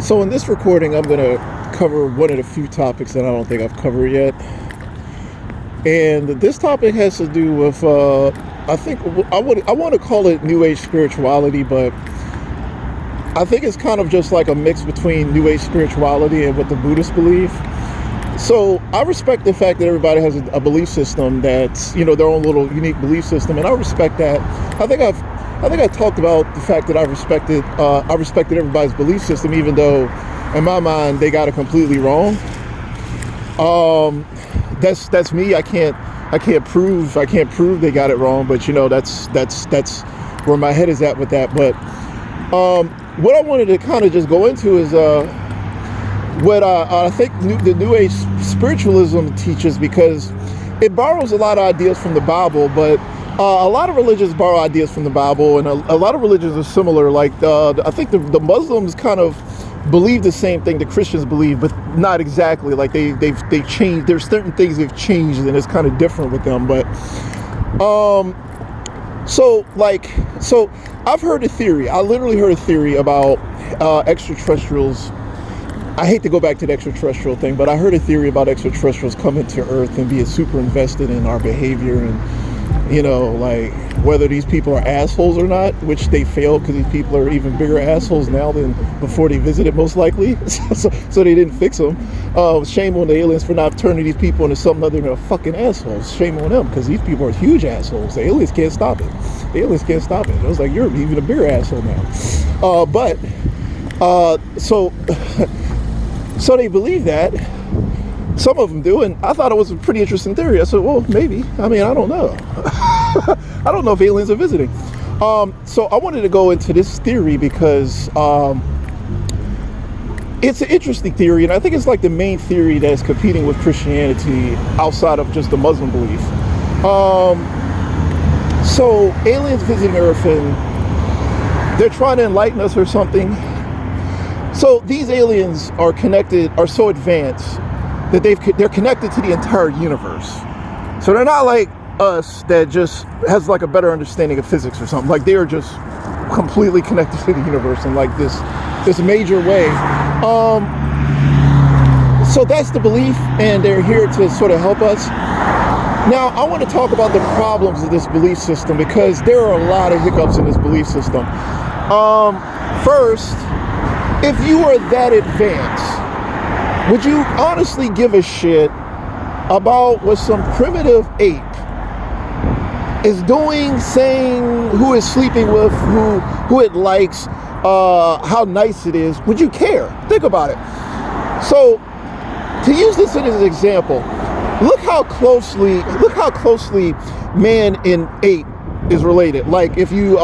So in this recording, I'm going to cover one of the few topics that I don't think I've covered yet. And this topic has to do with, I think I want to call it New Age spirituality, but I think it's kind of just like a mix between New Age spirituality and what the Buddhists believe. So I respect the fact that everybody has a belief system that's, their own little unique belief system, and I respect that. I think I talked about the fact that I respected everybody's belief system, even though in my mind they got it completely wrong. That's me. I can't prove they got it wrong, but that's where my head is at with that. But what I wanted to kind of just go into is what I think the New Age spiritualism teaches, because it borrows a lot of ideas from the Bible, but a lot of religions borrow ideas from the Bible, and a lot of religions are similar. Like I think the Muslims kind of believe the same thing the Christians believe, but not exactly. Like they've changed. There's certain things they've changed, and it's kind of different with them. But so I've heard a theory. I literally heard a theory about extraterrestrials. I hate to go back to the extraterrestrial thing, but I heard a theory about extraterrestrials coming to Earth and being super invested in our behavior, and like whether these people are assholes or not, which they failed, because these people are even bigger assholes now than before they visited, most likely. so they didn't fix them. Shame on the aliens for not turning these people into something other than fucking assholes. Shame on them, because these people are huge assholes. The aliens can't stop it. It was like, you're even a bigger asshole now. So they believe that. Some of them do, and I thought it was a pretty interesting theory. I said, well, maybe. I mean, I don't know. I don't know if aliens are visiting. So I wanted to go into this theory because it's an interesting theory, and I think it's like the main theory that's competing with Christianity outside of just the Muslim belief. So aliens visiting Earth, and they're trying to enlighten us or something. So these aliens are so advanced that they're connected to the entire universe. So they're not like us that just has like a better understanding of physics or something. Like they are just completely connected to the universe in like this major way. So that's the belief, and they're here to sort of help us. Now I want to talk about the problems of this belief system, because there are a lot of hiccups in this belief system. First, if you are that advanced, would you honestly give a shit about what some primitive ape is doing, saying, who is sleeping with, who it likes, how nice it is? Would you care? Think about it. So, to use this as an example, look how closely man and ape is related. Like if you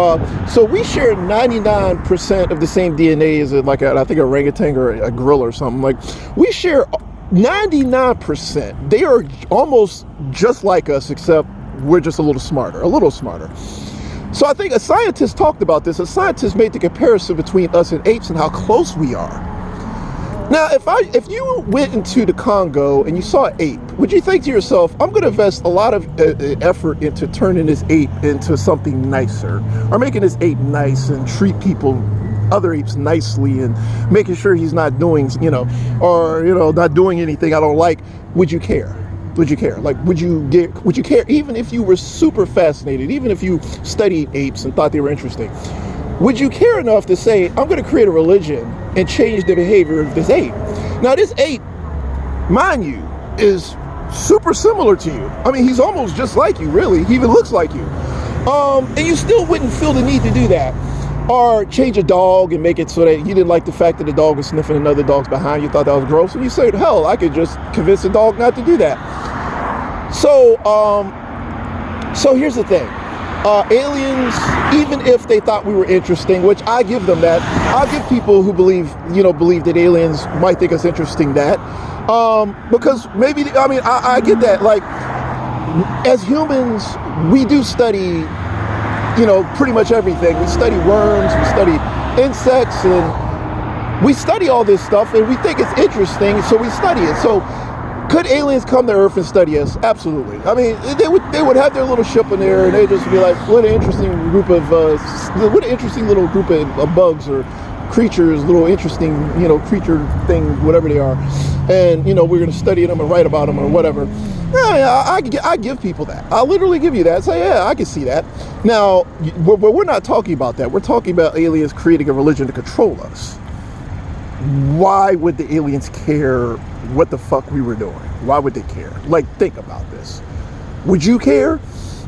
so we share 99% of the same DNA as I think a orangutan or a gorilla or something. Like we share 99%. They are almost just like us, except we're just a little smarter. So I think a scientist talked about this. A scientist made the comparison between us and apes and how close we are. Now, if you went into the Congo and you saw an ape, would you think to yourself, I'm going to invest a lot of effort into turning this ape into something nicer, or making this ape nice and treat other apes nicely, and making sure he's not doing, not doing anything I don't like? Would you care? Like, would you care even if you were super fascinated, even if you studied apes and thought they were interesting? Would you care enough to say, I'm going to create a religion and change the behavior of this ape? Now, this ape, mind you, is super similar to you. I mean, he's almost just like you, really. He even looks like you. And you still wouldn't feel the need to do that. Or change a dog and make it so that you didn't like the fact that the dog was sniffing another dog's behind. You thought that was gross. And you said, hell, I could just convince the dog not to do that. So here's the thing. Aliens, even if they thought we were interesting, which I give them that, I'll give people who believe that aliens might think us interesting that, because maybe, I get that. Like, as humans, we do study, pretty much everything. We study worms, we study insects, and we study all this stuff, and we think it's interesting, so we study it. So could aliens come to Earth and study us? Absolutely. I mean, they would have their little ship in there, and they'd just be like, what an interesting little group of bugs or creatures, little interesting, creature thing, whatever they are, and we're going to study them and write about them or whatever. Yeah, I give people that. I'll literally give you that. Say, yeah, I can see that. Now, we're not talking about that. We're talking about aliens creating a religion to control us. Why would the aliens care what the fuck we were doing? Why would they care? Like, think about this. Would you care?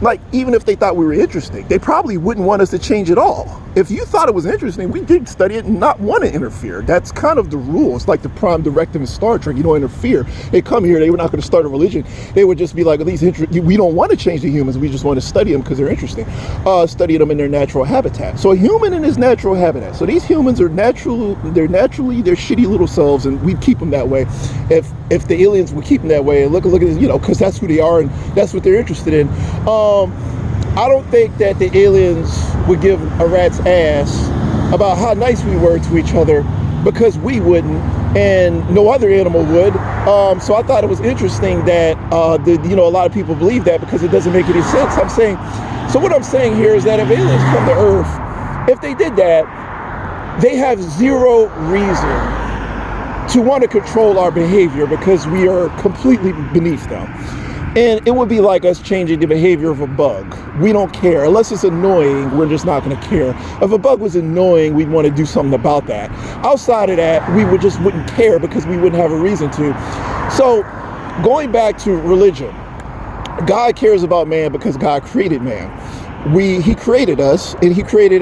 Like, even if they thought we were interesting, they probably wouldn't want us to change at all. If you thought it was interesting, we did study it and not want to interfere. That's kind of the rule. It's like the prime directive in Star Trek. You don't interfere. They come here. They were not going to start a religion. They would just be like, we don't want to change the humans. We just want to study them because they're interesting. Study them in their natural habitat. So a human in his natural habitat. So these humans are natural. They're naturally their shitty little selves, and we'd keep them that way. If the aliens would keep them that way, and look at this, because that's who they are and that's what they're interested in. I don't think that the aliens would give a rat's ass about how nice we were to each other, because we wouldn't and no other animal would. So I thought it was interesting that a lot of people believe that, because it doesn't make any sense. What I'm saying here is that if aliens come to Earth, if they did that, they have zero reason to want to control our behavior, because we are completely beneath them. And it would be like us changing the behavior of a bug. We don't care. Unless it's annoying, we're just not going to care. If a bug was annoying, we'd want to do something about that. Outside of that, we wouldn't care, because we wouldn't have a reason to. So, going back to religion, God cares about man because God created man. He created us, and he created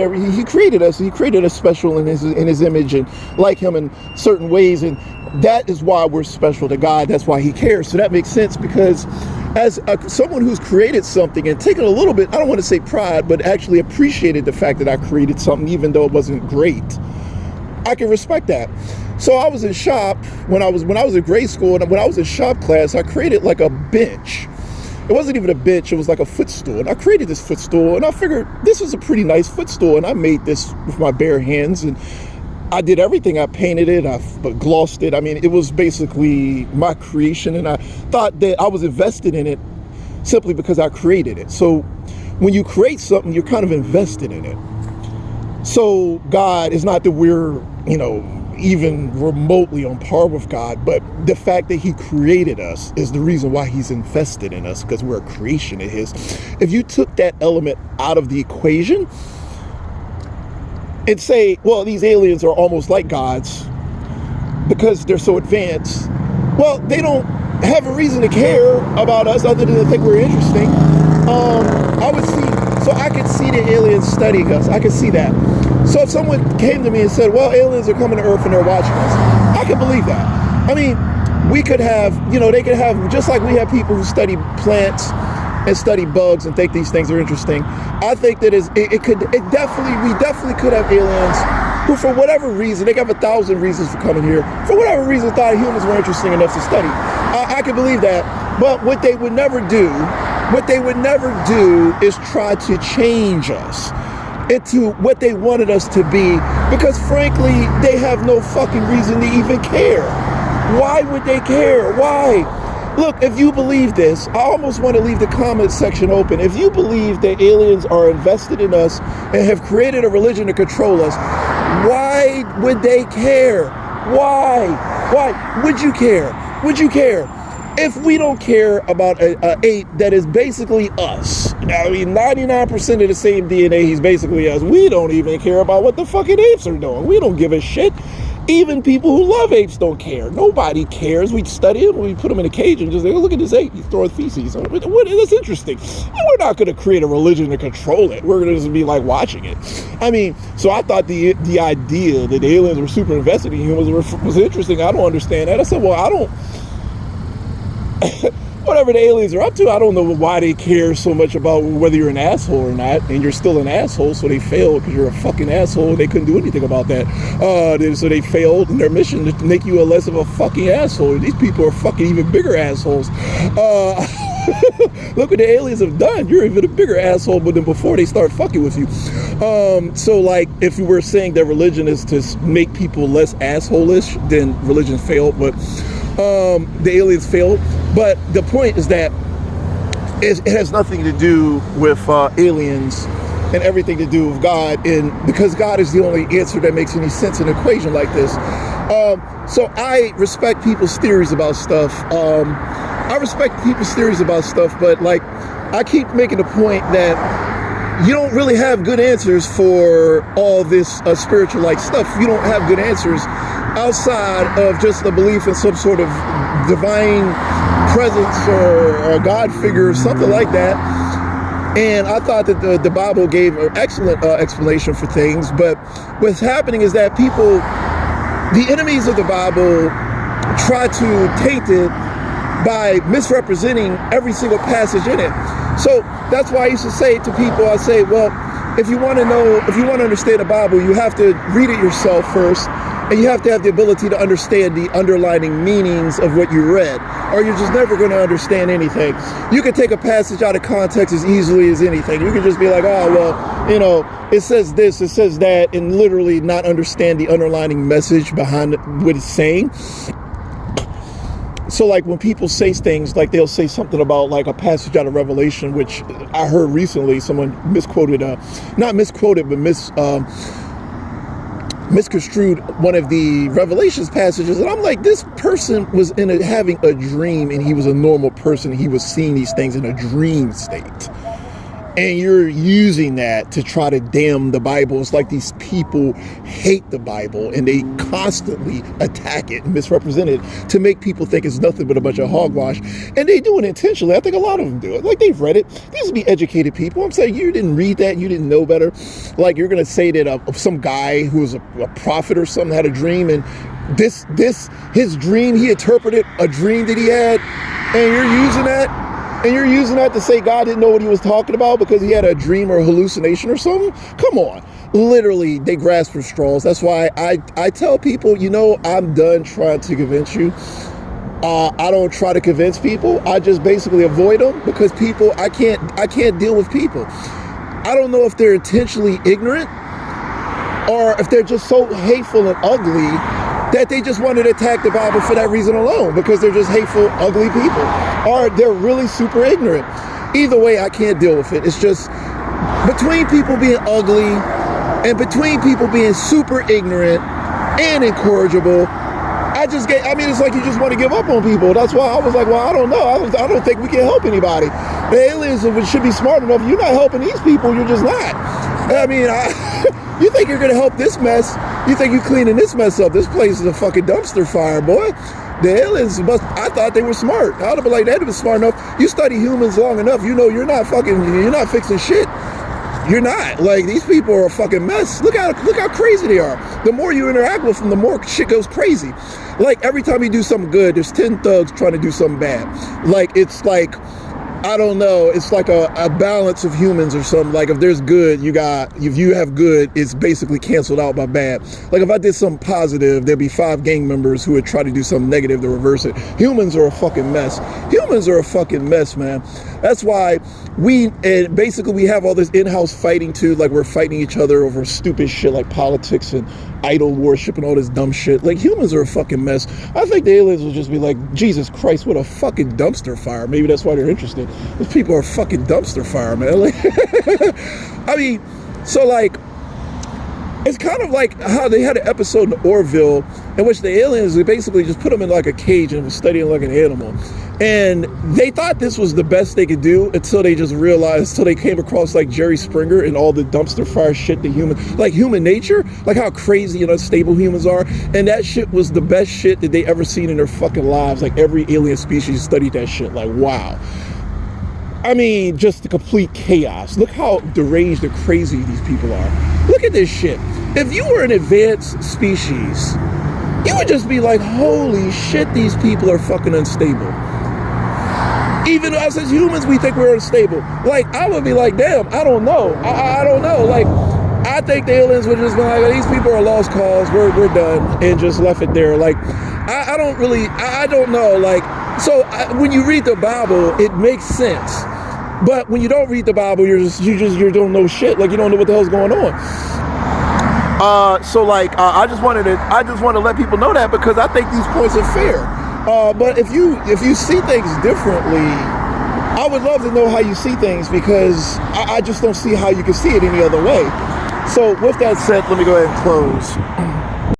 us special in his image and like him in certain ways, and that is why we're special to God. That's why he cares. So that makes sense, because as someone who's created something and taken a little bit, I don't want to say pride, but actually appreciated the fact that I created something, even though it wasn't great, I can respect that. So I was in shop when I was in grade school, and when I was in shop class, I created like a bench. It wasn't even a bench, it was like a footstool. And I created this footstool, and I figured this was a pretty nice footstool, and I made this with my bare hands, and I did everything. I painted it, I glossed it. I mean, it was basically my creation, and I thought that I was invested in it simply because I created it. So when you create something, you're kind of invested in it. So God is not that we're, even remotely on par with God, but the fact that he created us is the reason why he's invested in us, because we're a creation of his. If you took that element out of the equation and say, well, these aliens are almost like gods because they're so advanced, well, they don't have a reason to care about us other than to think we're interesting. I could see the aliens studying us. I could see that. So if someone came to me and said, well, aliens are coming to Earth and they're watching us, I could believe that. I mean, we could have, they could have, just like we have people who study plants and study bugs and think these things are interesting. I think that we definitely could have aliens who, for whatever reason, they have 1,000 reasons for coming here, for whatever reason thought humans were interesting enough to study. I could believe that. But what they would never do is try to change us into what they wanted us to be, because frankly, they have no fucking reason to even care. Why would they care? Why? Look, if you believe this, I almost want to leave the comment section open. If you believe that aliens are invested in us and have created a religion to control us, why would they care? Why? Why would you care? Would you care? If we don't care about an ape that is basically us, I mean, 99% of the same DNA, he's basically us. We don't even care about what the fucking apes are doing. We don't give a shit. Even people who love apes don't care. Nobody cares. We study them, we put them in a cage and just say, oh, look at this ape. He's throwing feces. That's interesting. And we're not going to create a religion to control it. We're going to just be like watching it. I mean, so I thought the idea that the aliens were super invested in humans was interesting. I don't understand that. I said, well, I don't... Whatever the aliens are up to, I don't know why they care so much about whether you're an asshole or not, and you're still an asshole, so they failed because you're a fucking asshole, and they couldn't do anything about that. So they failed in their mission to make you a less of a fucking asshole. These people are fucking even bigger assholes. Look what the aliens have done. You're even a bigger asshole than before they start fucking with you. So like, if you were saying that religion is to make people less asshole-ish, then religion failed, but the aliens failed. But the point is that it has nothing to do with aliens and everything to do with God, and because God is the only answer that makes any sense in an equation like this. So I respect people's theories about stuff. But like, I keep making the point that you don't really have good answers for all this spiritual like stuff. You don't have good answers outside of just a belief in some sort of divine presence or a God figure or something like that. And I thought that the Bible gave an excellent explanation for things. But what's happening is that people, the enemies of the Bible, try to taint it by misrepresenting every single passage in it. So that's why I used to say to people, I say, well, if you want to understand the Bible, you have to read it yourself first, and you have to have the ability to understand the underlying meanings of what you read, or you're just never going to understand anything. You can take a passage out of context as easily as anything. You can just be like, oh, well, it says this, it says that, and literally not understand the underlying message behind what it's saying. So like when people say things, like they'll say something about like a passage out of Revelation, which I heard recently, someone misquoted, not misquoted, but misconstrued one of the Revelations passages. And I'm like, this person was having a dream, and he was a normal person. He was seeing these things in a dream state. And you're using that to try to damn the Bible. It's like these people hate the Bible, and they constantly attack it and misrepresent it to make people think it's nothing but a bunch of hogwash. And they do it intentionally. I think a lot of them do it. Like, they've read it. These would be educated people. I'm saying, you didn't read that. You didn't know better. Like, you're going to say that some guy who was a prophet or something had a dream, and his dream, he interpreted a dream that he had, and you're using that. And you're using that to say God didn't know what he was talking about because he had a dream or a hallucination or something? Come on. Literally, they grasp for straws. That's why I tell people, I'm done trying to convince you. I don't try to convince people. I just basically avoid them because people, I can't deal with people. I don't know if they're intentionally ignorant or if they're just so hateful and ugly that they just wanted to attack the Bible for that reason alone, because they're just hateful, ugly people, or they're really super ignorant. Either way, I can't deal with it. It's just between people being ugly and between people being super ignorant and incorrigible, it's like you just want to give up on people. That's why I was like, well, I don't know. I don't think we can help anybody. The aliens should be smart enough. You're not helping these people. You're just not. You think you're going to help this mess? You think you're cleaning this mess up? This place is a fucking dumpster fire, boy. The aliens I thought they were smart. I would have been like, they'd have been smart enough. You study humans long enough, you're not fixing shit. You're not. Like, these people are a fucking mess. Look how crazy they are. The more you interact with them, the more shit goes crazy. Like, every time you do something good, there's 10 thugs trying to do something bad. Like, it's like, I don't know, it's like a balance of humans or something. Like, if there's good, if you have good, it's basically canceled out by bad. Like, if I did something positive, there'd be 5 gang members who would try to do something negative to reverse it. Humans are a fucking mess. Humans are a fucking mess, man. That's why we have all this in-house fighting too. Like, we're fighting each other over stupid shit like politics and idol worship and all this dumb shit. Like, humans are a fucking mess. I think the aliens will just be like, Jesus Christ, what a fucking dumpster fire. Maybe that's why they're interested. These people are a fucking dumpster fire, man. Like, it's kind of like how they had an episode in Orville in which the aliens, they basically just put them in like a cage and was studying like an animal. And they thought this was the best they could do until they came across like Jerry Springer and all the dumpster fire shit that human nature, like how crazy and unstable humans are. And that shit was the best shit that they ever seen in their fucking lives. Like, every alien species studied that shit. Like, wow. Just the complete chaos. Look how deranged and crazy these people are. Look at this shit. If you were an advanced species, you would just be like, holy shit, these people are fucking unstable. Even us as humans, we think we're unstable. Like, I would be like, damn, I don't know. I don't know. Like, I think the aliens would just be like, these people are a lost cause. We're done, and just left it there. Like, I don't know. Like, so when you read the Bible, it makes sense. But when you don't read the Bible, you don't know shit. Like, you don't know what the hell's going on. I just want to let people know that, because I think these points are fair. But if you see things differently, I would love to know how you see things, because I just don't see how you can see it any other way. So with that said, let me go ahead and close.